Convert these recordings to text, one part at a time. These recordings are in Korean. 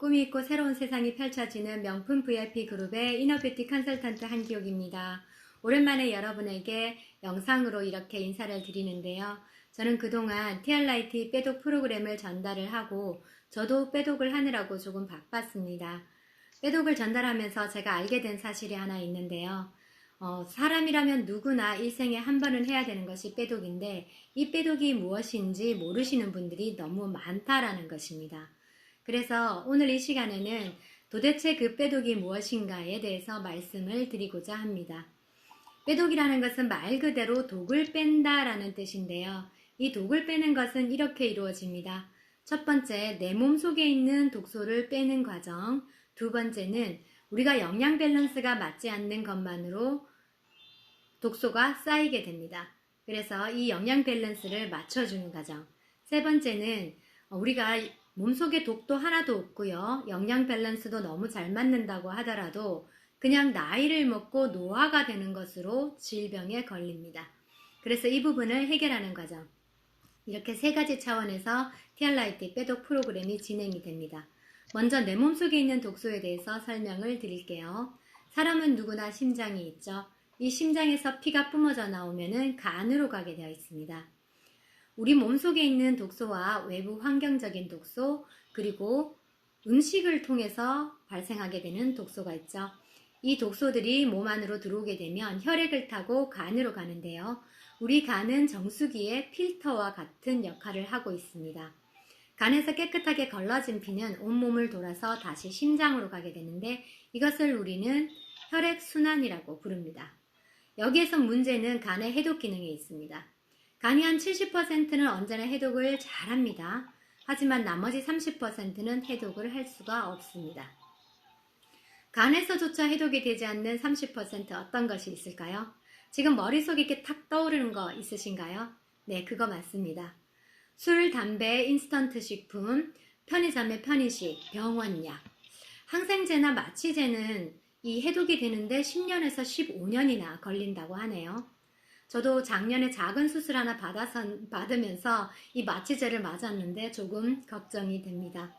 꿈이 있고 새로운 세상이 펼쳐지는 명품 VIP 그룹의 이너뷰티 컨설턴트 한기옥입니다. 오랜만에 여러분에게 영상으로 이렇게 인사를 드리는데요. 저는 그동안 티알라이트 빼독 프로그램을 전달을 하고 저도 빼독을 하느라고 조금 바빴습니다. 빼독을 전달하면서 제가 알게 된 사실이 하나 있는데요. 사람이라면 누구나 일생에 한 번은 해야 되는 것이 빼독인데 이 빼독이 무엇인지 모르시는 분들이 너무 많다라는 것입니다. 그래서 오늘 이 시간에는 도대체 그 빼독이 무엇인가에 대해서 말씀을 드리고자 합니다. 빼독이라는 것은 말 그대로 독을 뺀다라는 뜻인데요. 이 독을 빼는 것은 이렇게 이루어집니다. 첫 번째, 내 몸속에 있는 독소를 빼는 과정. 두 번째는 우리가 영양 밸런스가 맞지 않는 것만으로 독소가 쌓이게 됩니다. 그래서 이 영양 밸런스를 맞춰주는 과정. 세 번째는 우리가 몸속에 독도 하나도 없고요. 영양 밸런스도 너무 잘 맞는다고 하더라도 그냥 나이를 먹고 노화가 되는 것으로 질병에 걸립니다. 그래서 이 부분을 해결하는 과정. 이렇게 세 가지 차원에서 티알라이트 빼독 프로그램이 진행이 됩니다. 먼저 내 몸속에 있는 독소에 대해서 설명을 드릴게요. 사람은 누구나 심장이 있죠. 이 심장에서 피가 뿜어져 나오면은 간으로 가게 되어 있습니다. 우리 몸속에 있는 독소와 외부 환경적인 독소, 그리고 음식을 통해서 발생하게 되는 독소가 있죠. 이 독소들이 몸 안으로 들어오게 되면 혈액을 타고 간으로 가는데요. 우리 간은 정수기의 필터와 같은 역할을 하고 있습니다. 간에서 깨끗하게 걸러진 피는 온몸을 돌아서 다시 심장으로 가게 되는데 이것을 우리는 혈액순환이라고 부릅니다. 여기에서 문제는 간의 해독 기능에 있습니다. 간이 한 70%는 언제나 해독을 잘합니다. 하지만 나머지 30%는 해독을 할 수가 없습니다. 간에서조차 해독이 되지 않는 30% 어떤 것이 있을까요? 지금 머릿속에 이렇게 탁 떠오르는 거 있으신가요? 네, 그거 맞습니다. 술, 담배, 인스턴트 식품, 편의점의 편의식, 병원약, 항생제나 마취제는 이 해독이 되는데 10년에서 15년이나 걸린다고 하네요. 저도 작년에 작은 수술 하나 받으면서 이 마취제를 맞았는데 조금 걱정이 됩니다.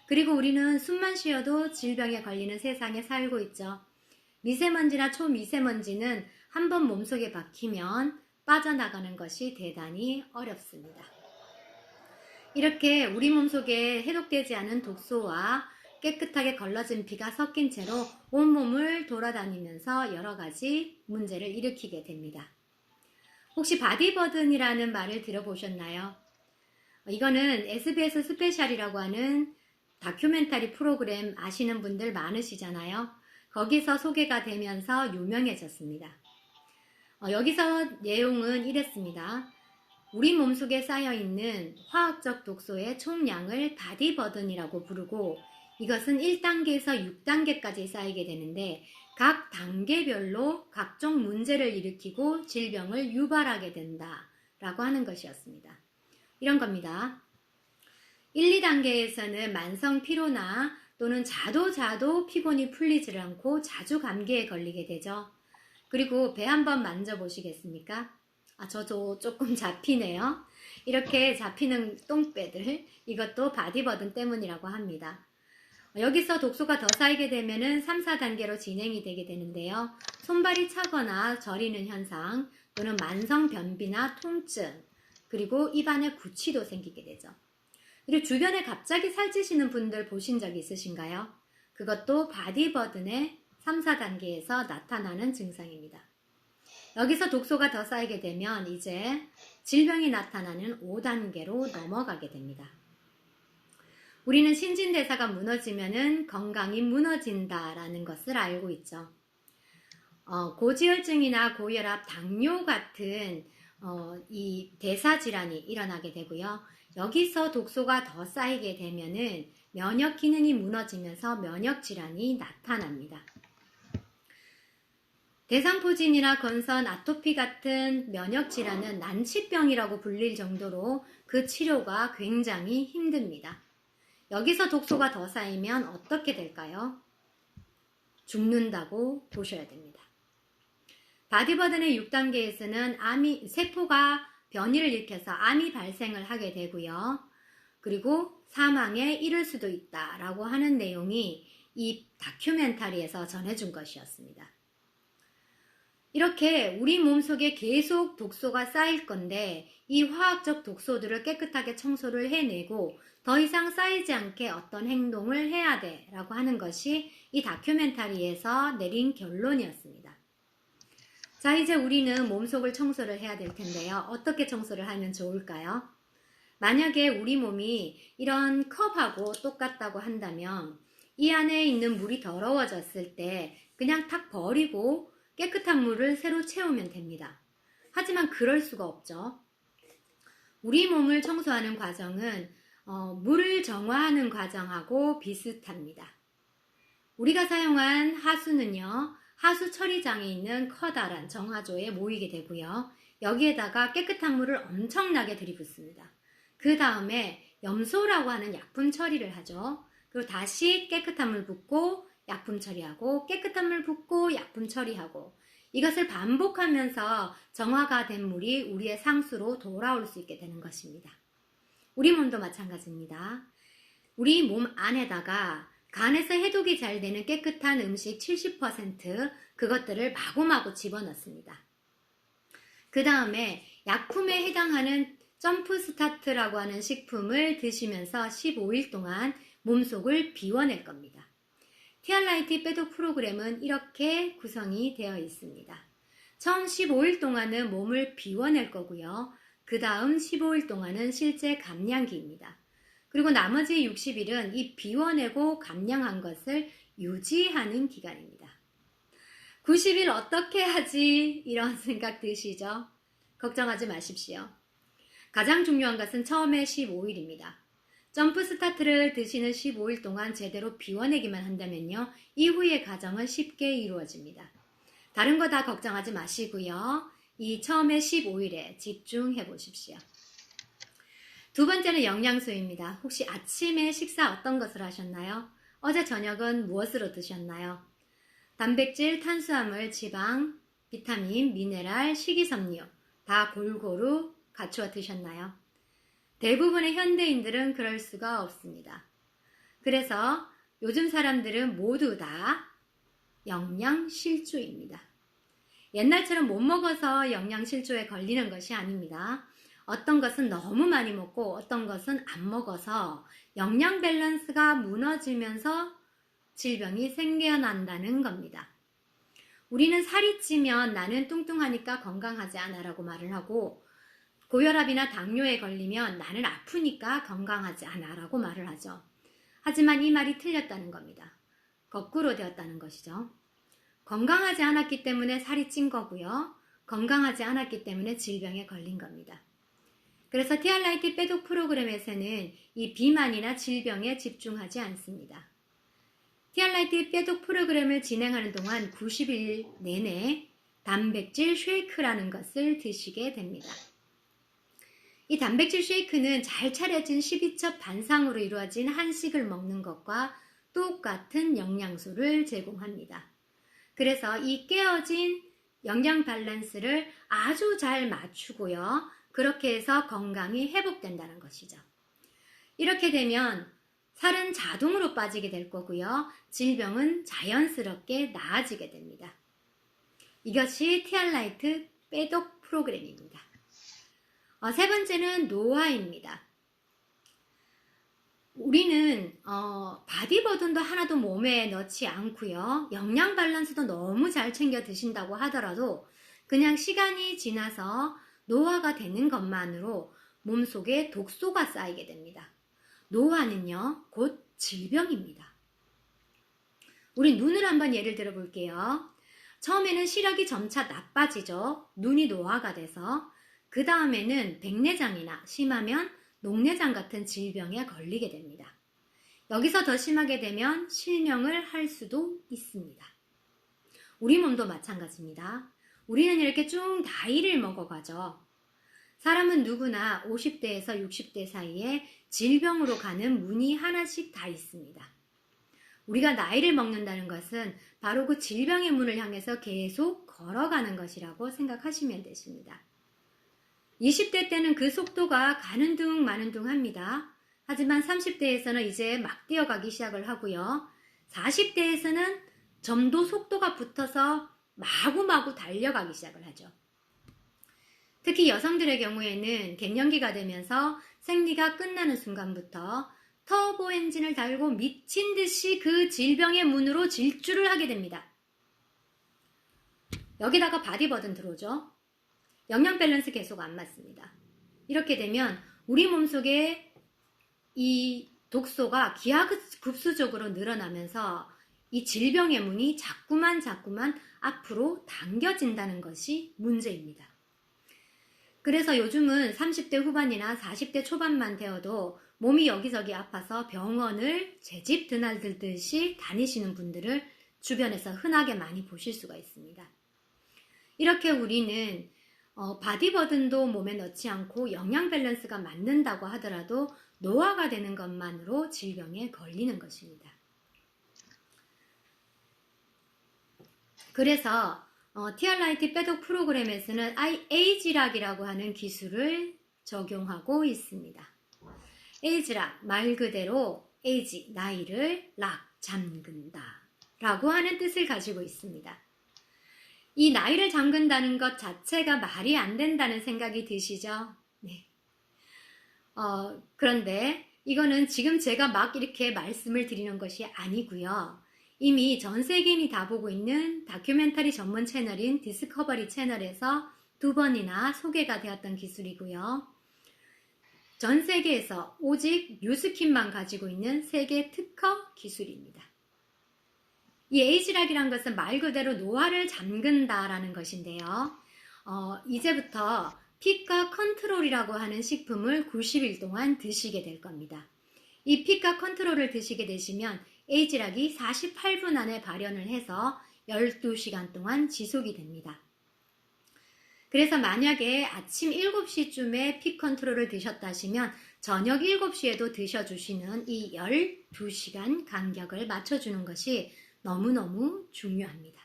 그리고 우리는 숨만 쉬어도 질병에 걸리는 세상에 살고 있죠. 미세먼지나 초미세먼지는 한번 몸속에 박히면 빠져나가는 것이 대단히 어렵습니다. 이렇게 우리 몸속에 해독되지 않은 독소와 깨끗하게 걸러진 피가 섞인 채로 온몸을 돌아다니면서 여러 가지 문제를 일으키게 됩니다. 혹시 바디버든이라는 말을 들어보셨나요? 이거는 SBS 스페셜이라고 하는 다큐멘터리 프로그램 아시는 분들 많으시잖아요. 거기서 소개가 되면서 유명해졌습니다. 여기서 내용은 이랬습니다. 우리 몸속에 쌓여있는 화학적 독소의 총량을 바디버든이라고 부르고 이것은 1단계에서 6단계까지 쌓이게 되는데 각 단계별로 각종 문제를 일으키고 질병을 유발하게 된다라고 하는 것이었습니다. 이런 겁니다. 1, 2단계에서는 만성 피로나 또는 자도 피곤이 풀리지 않고 자주 감기에 걸리게 되죠. 그리고 배 한번 만져보시겠습니까? 저도 조금 잡히네요. 이렇게 잡히는 똥배들, 이것도 바디버든 때문이라고 합니다. 여기서 독소가 더 쌓이게 되면은 3, 4단계로 진행이 되게 되는데요. 손발이 차거나 저리는 현상, 또는 만성 변비나 통증, 그리고 입안에 구취도 생기게 되죠. 그리고 주변에 갑자기 살찌시는 분들 보신 적 있으신가요? 그것도 바디버든의 3, 4단계에서 나타나는 증상입니다. 여기서 독소가 더 쌓이게 되면 이제 질병이 나타나는 5단계로 넘어가게 됩니다. 우리는 신진대사가 무너지면은 건강이 무너진다라는 것을 알고 있죠. 고지혈증이나 고혈압, 당뇨 같은 이 대사질환이 일어나게 되고요. 여기서 독소가 더 쌓이게 되면은 면역 기능이 무너지면서 면역 질환이 나타납니다. 대상포진이나 건선, 아토피 같은 면역 질환은 난치병이라고 불릴 정도로 그 치료가 굉장히 힘듭니다. 여기서 독소가 더 쌓이면 어떻게 될까요? 죽는다고 보셔야 됩니다. 바디버든의 6단계에서는 세포가 변이를 일으켜서 암이 발생을 하게 되고요. 그리고 사망에 이를 수도 있다라고 하는 내용이 이 다큐멘터리에서 전해준 것이었습니다. 이렇게 우리 몸속에 계속 독소가 쌓일 건데 이 화학적 독소들을 깨끗하게 청소를 해내고 더 이상 쌓이지 않게 어떤 행동을 해야 돼 라고 하는 것이 이 다큐멘터리에서 내린 결론이었습니다. 자, 이제 우리는 몸속을 청소를 해야 될 텐데요. 어떻게 청소를 하면 좋을까요? 만약에 우리 몸이 이런 컵하고 똑같다고 한다면 이 안에 있는 물이 더러워졌을 때 그냥 탁 버리고 깨끗한 물을 새로 채우면 됩니다. 하지만 그럴 수가 없죠. 우리 몸을 청소하는 과정은 물을 정화하는 과정하고 비슷합니다. 우리가 사용한 하수는요, 하수 처리장에 있는 커다란 정화조에 모이게 되고요. 여기에다가 깨끗한 물을 엄청나게 들이붓습니다. 그 다음에 염소라고 하는 약품 처리를 하죠. 그리고 다시 깨끗한 물 붓고 약품 처리하고 깨끗한 물 붓고 약품 처리하고 이것을 반복하면서 정화가 된 물이 우리의 상수로 돌아올 수 있게 되는 것입니다. 우리 몸도 마찬가지입니다. 우리 몸 안에다가 간에서 해독이 잘 되는 깨끗한 음식 70% 그것들을 마구마구 집어넣습니다. 그 다음에 약품에 해당하는 점프 스타트라고 하는 식품을 드시면서 15일 동안 몸속을 비워낼 겁니다. 티알라이트 빼독 프로그램은 이렇게 구성이 되어 있습니다. 처음 15일 동안은 몸을 비워낼 거고요. 그 다음 15일 동안은 실제 감량기입니다. 그리고 나머지 60일은 이 비워내고 감량한 것을 유지하는 기간입니다. 90일 어떻게 하지? 이런 생각 드시죠? 걱정하지 마십시오. 가장 중요한 것은 처음에 15일입니다. 점프 스타트를 드시는 15일 동안 제대로 비워내기만 한다면요. 이후의 과정은 쉽게 이루어집니다. 다른 거 다 걱정하지 마시고요. 이 처음에 15일에 집중해 보십시오. 두 번째는 영양소입니다. 혹시 아침에 식사 어떤 것을 하셨나요? 어제 저녁은 무엇으로 드셨나요? 단백질, 탄수화물, 지방, 비타민, 미네랄, 식이섬유 다 골고루 갖추어 드셨나요? 대부분의 현대인들은 그럴 수가 없습니다. 그래서 요즘 사람들은 모두 다 영양실조입니다. 옛날처럼 못 먹어서 영양실조에 걸리는 것이 아닙니다. 어떤 것은 너무 많이 먹고 어떤 것은 안 먹어서 영양 밸런스가 무너지면서 질병이 생겨난다는 겁니다. 우리는 살이 찌면 나는 뚱뚱하니까 건강하지 않아 라고 말을 하고 고혈압이나 당뇨에 걸리면 나는 아프니까 건강하지 않아 라고 말을 하죠. 하지만 이 말이 틀렸다는 겁니다. 거꾸로 되었다는 것이죠. 건강하지 않았기 때문에 살이 찐 거고요. 건강하지 않았기 때문에 질병에 걸린 겁니다. 그래서 티알라이트 빼독 프로그램에서는 이 비만이나 질병에 집중하지 않습니다. 티알라이트 빼독 프로그램을 진행하는 동안 90일 내내 단백질 쉐이크라는 것을 드시게 됩니다. 이 단백질 쉐이크는 잘 차려진 12첩 반상으로 이루어진 한식을 먹는 것과 똑같은 영양소를 제공합니다. 그래서 이 깨어진 영양 밸런스를 아주 잘 맞추고요. 그렇게 해서 건강이 회복된다는 것이죠. 이렇게 되면 살은 자동으로 빠지게 될 거고요. 질병은 자연스럽게 나아지게 됩니다. 이것이 티알라이트 빼독 프로그램입니다. 세 번째는 노화입니다. 우리는 바디버든도 하나도 몸에 넣지 않고요. 영양 밸런스도 너무 잘 챙겨 드신다고 하더라도 그냥 시간이 지나서 노화가 되는 것만으로 몸속에 독소가 쌓이게 됩니다. 노화는요, 곧 질병입니다. 우리 눈을 한번 예를 들어 볼게요. 처음에는 시력이 점차 나빠지죠. 눈이 노화가 돼서. 그 다음에는 백내장이나 심하면 녹내장 같은 질병에 걸리게 됩니다. 여기서 더 심하게 되면 실명을 할 수도 있습니다. 우리 몸도 마찬가지입니다. 우리는 이렇게 쭉 나이를 먹어가죠. 사람은 누구나 50대에서 60대 사이에 질병으로 가는 문이 하나씩 다 있습니다. 우리가 나이를 먹는다는 것은 바로 그 질병의 문을 향해서 계속 걸어가는 것이라고 생각하시면 되십니다. 20대 때는 그 속도가 가는 둥 마는 둥 합니다. 하지만 30대에서는 이제 막 뛰어가기 시작을 하고요. 40대에서는 점도 속도가 붙어서 마구마구 달려가기 시작을 하죠. 특히 여성들의 경우에는 갱년기가 되면서 생리가 끝나는 순간부터 터보 엔진을 달고 미친 듯이 그 질병의 문으로 질주를 하게 됩니다. 여기다가 바디버든 들어오죠. 영양 밸런스 계속 안 맞습니다. 이렇게 되면 우리 몸속에 이 독소가 기하급수적으로 늘어나면서 이 질병의 문이 자꾸만 앞으로 당겨진다는 것이 문제입니다. 그래서 요즘은 30대 후반이나 40대 초반만 되어도 몸이 여기저기 아파서 병원을 제집 드나들듯이 다니시는 분들을 주변에서 흔하게 많이 보실 수가 있습니다. 이렇게 우리는 바디버든도 몸에 넣지 않고 영양 밸런스가 맞는다고 하더라도 노화가 되는 것만으로 질병에 걸리는 것입니다. 그래서 TRIT 빼독 프로그램에서는 에이지락이라고 하는 기술을 적용하고 있습니다. 에이지락, 말 그대로 에이지, 나이를 락, 잠근다 라고 하는 뜻을 가지고 있습니다. 이 나이를 잠근다는 것 자체가 말이 안 된다는 생각이 드시죠? 네. 그런데 이거는 지금 제가 막 이렇게 말씀을 드리는 것이 아니고요. 이미 전 세계인이 다 보고 있는 다큐멘터리 전문 채널인 디스커버리 채널에서 2번이나 소개가 되었던 기술이고요. 전 세계에서 오직 뉴스킨만 가지고 있는 세계 특허 기술입니다. 이 에이지락이란 것은 말 그대로 노화를 잠근다라는 것인데요. 이제부터 피카 컨트롤이라고 하는 식품을 90일 동안 드시게 될 겁니다. 이 피카 컨트롤을 드시게 되시면 에이지락이 48분 안에 발현을 해서 12시간 동안 지속이 됩니다. 그래서 만약에 아침 7시쯤에 피 컨트롤을 드셨다 하시면 저녁 7시에도 드셔주시는 이 12시간 간격을 맞춰주는 것이 너무너무 중요합니다.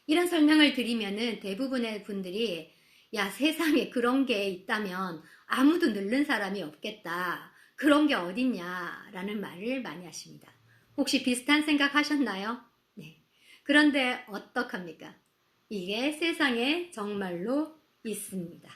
이런 설명을 드리면은 대부분의 분들이 야, 세상에 그런 게 있다면 아무도 늙는 사람이 없겠다. 그런 게 어딨냐 라는 말을 많이 하십니다. 혹시 비슷한 생각 하셨나요? 네. 그런데 어떡합니까? 이게 세상에 정말로 있습니다.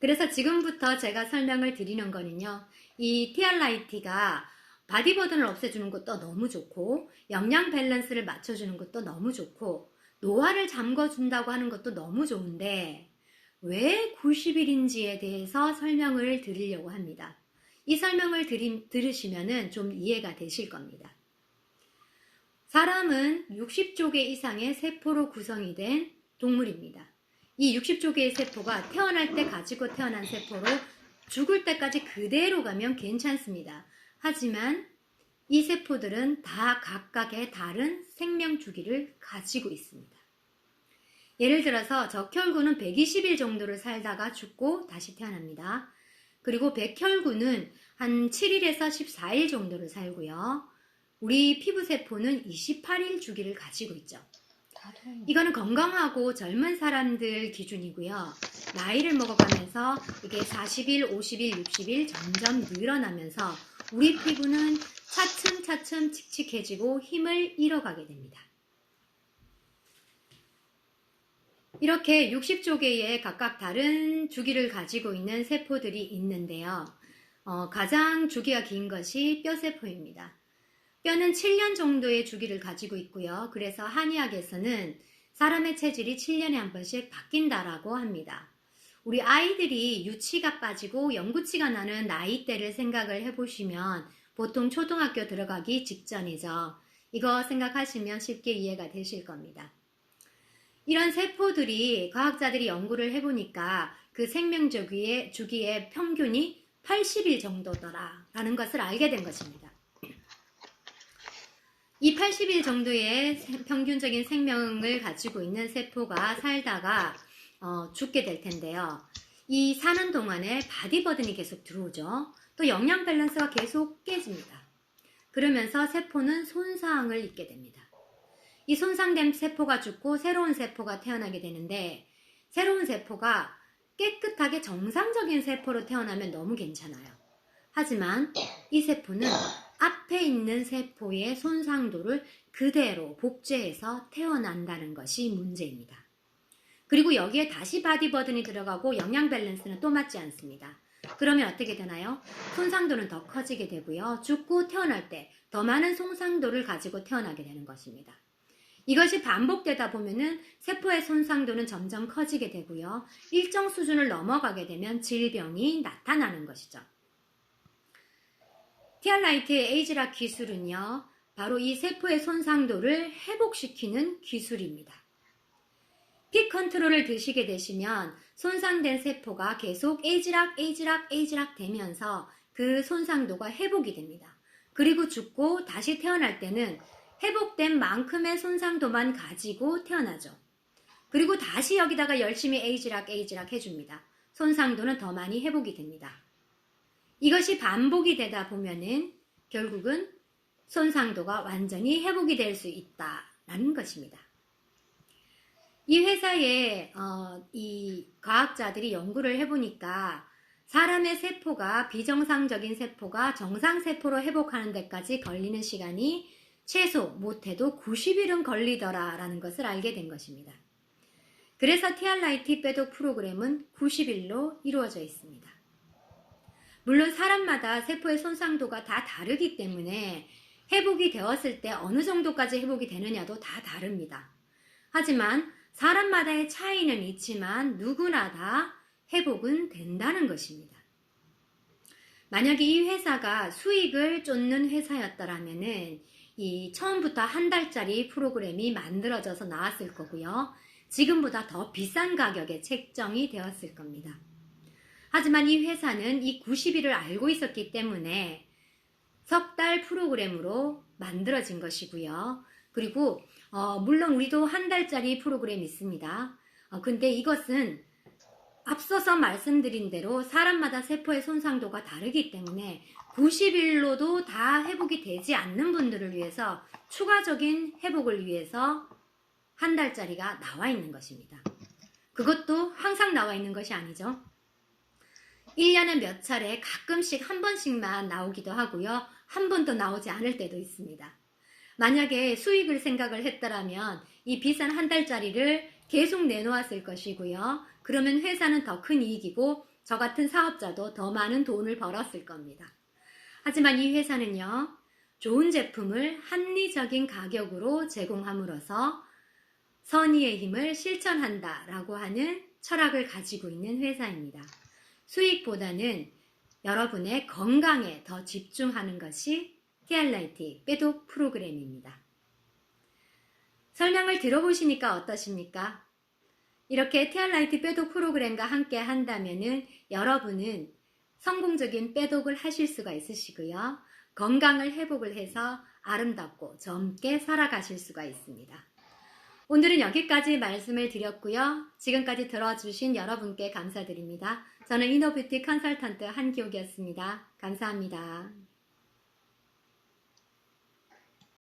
그래서 지금부터 제가 설명을 드리는 거는요. 이 TRIT가 바디버든을 없애주는 것도 너무 좋고 영양 밸런스를 맞춰주는 것도 너무 좋고 노화를 잠궈준다고 하는 것도 너무 좋은데 왜 90일인지에 대해서 설명을 드리려고 합니다. 이 설명을 들으시면 좀 이해가 되실 겁니다. 사람은 60조 개 이상의 세포로 구성이 된 동물입니다. 이 60조 개의 세포가 태어날 때 가지고 태어난 세포로 죽을 때까지 그대로 가면 괜찮습니다. 하지만 이 세포들은 다 각각의 다른 생명 주기를 가지고 있습니다. 예를 들어서 적혈구는 120일 정도를 살다가 죽고 다시 태어납니다. 그리고 백혈구는 한 7일에서 14일 정도를 살고요. 우리 피부세포는 28일 주기를 가지고 있죠. 이거는 건강하고 젊은 사람들 기준이고요. 나이를 먹어가면서 이게 40일, 50일, 60일 점점 늘어나면서 우리 피부는 차츰차츰 칙칙해지고 힘을 잃어가게 됩니다. 이렇게 60조 개의 각각 다른 주기를 가지고 있는 세포들이 있는데요. 가장 주기가 긴 것이 뼈세포입니다. 뼈는 7년 정도의 주기를 가지고 있고요. 그래서 한의학에서는 사람의 체질이 7년에 한 번씩 바뀐다라고 합니다. 우리 아이들이 유치가 빠지고 영구치가 나는 나이대를 생각을 해보시면 보통 초등학교 들어가기 직전이죠. 이거 생각하시면 쉽게 이해가 되실 겁니다. 이런 세포들이 과학자들이 연구를 해보니까 그 생명 주기의 평균이 80일 정도더라라는 것을 알게 된 것입니다. 이 80일 정도의 평균적인 생명을 가지고 있는 세포가 살다가 죽게 될 텐데요. 이 사는 동안에 바디버든이 계속 들어오죠. 또 영양 밸런스가 계속 깨집니다. 그러면서 세포는 손상을 입게 됩니다. 이 손상된 세포가 죽고 새로운 세포가 태어나게 되는데 새로운 세포가 깨끗하게 정상적인 세포로 태어나면 너무 괜찮아요. 하지만 이 세포는 앞에 있는 세포의 손상도를 그대로 복제해서 태어난다는 것이 문제입니다. 그리고 여기에 다시 바디버든이 들어가고 영양 밸런스는 또 맞지 않습니다. 그러면 어떻게 되나요? 손상도는 더 커지게 되고요. 죽고 태어날 때 더 많은 손상도를 가지고 태어나게 되는 것입니다. 이것이 반복되다 보면은 세포의 손상도는 점점 커지게 되고요. 일정 수준을 넘어가게 되면 질병이 나타나는 것이죠. 티알라이트의 에이지락 기술은요, 바로 이 세포의 손상도를 회복시키는 기술입니다. 피 컨트롤을 드시게 되시면 손상된 세포가 계속 에이지락 되면서 그 손상도가 회복이 됩니다. 그리고 죽고 다시 태어날 때는 회복된 만큼의 손상도만 가지고 태어나죠. 그리고 다시 여기다가 열심히 에이지락 해줍니다. 손상도는 더 많이 회복이 됩니다. 이것이 반복이 되다 보면은 결국은 손상도가 완전히 회복이 될 수 있다라는 것입니다. 이 회사에 이 과학자들이 연구를 해보니까 사람의 세포가 비정상적인 세포가 정상세포로 회복하는 데까지 걸리는 시간이 최소 못해도 90일은 걸리더라라는 것을 알게 된 것입니다. 그래서 티알라이트 빼독 프로그램은 90일로 이루어져 있습니다. 물론 사람마다 세포의 손상도가 다 다르기 때문에 회복이 되었을 때 어느 정도까지 회복이 되느냐도 다 다릅니다. 하지만 사람마다의 차이는 있지만 누구나 다 회복은 된다는 것입니다. 만약에 이 회사가 수익을 쫓는 회사였더라면은 이 처음부터 한 달짜리 프로그램이 만들어져서 나왔을 거고요. 지금보다 더 비싼 가격에 책정이 되었을 겁니다. 하지만 이 회사는 이 90일을 알고 있었기 때문에 석 달 프로그램으로 만들어진 것이고요. 그리고 물론 우리도 한 달짜리 프로그램이 있습니다. 근데 이것은 앞서서 말씀드린 대로 사람마다 세포의 손상도가 다르기 때문에 90일로도 다 회복이 되지 않는 분들을 위해서 추가적인 회복을 위해서 한 달짜리가 나와 있는 것입니다. 그것도 항상 나와 있는 것이 아니죠. 1년에 몇 차례 가끔씩 한 번씩만 나오기도 하고요. 한 번도 나오지 않을 때도 있습니다. 만약에 수익을 생각을 했더라면 이 비싼 한 달짜리를 계속 내놓았을 것이고요. 그러면 회사는 더 큰 이익이고 저 같은 사업자도 더 많은 돈을 벌었을 겁니다. 하지만 이 회사는요, 좋은 제품을 합리적인 가격으로 제공함으로써 선의의 힘을 실천한다라고 하는 철학을 가지고 있는 회사입니다. 수익보다는 여러분의 건강에 더 집중하는 것이 티알라이트 빼독 프로그램입니다. 설명을 들어보시니까 어떠십니까? 이렇게 티알라이트 빼독 프로그램과 함께 한다면은 여러분은 성공적인 빼독을 하실 수가 있으시고요. 건강을 회복을 해서 아름답고 젊게 살아가실 수가 있습니다. 오늘은 여기까지 말씀을 드렸고요. 지금까지 들어주신 여러분께 감사드립니다. 저는 이너뷰티 컨설턴트 한기옥이었습니다. 감사합니다.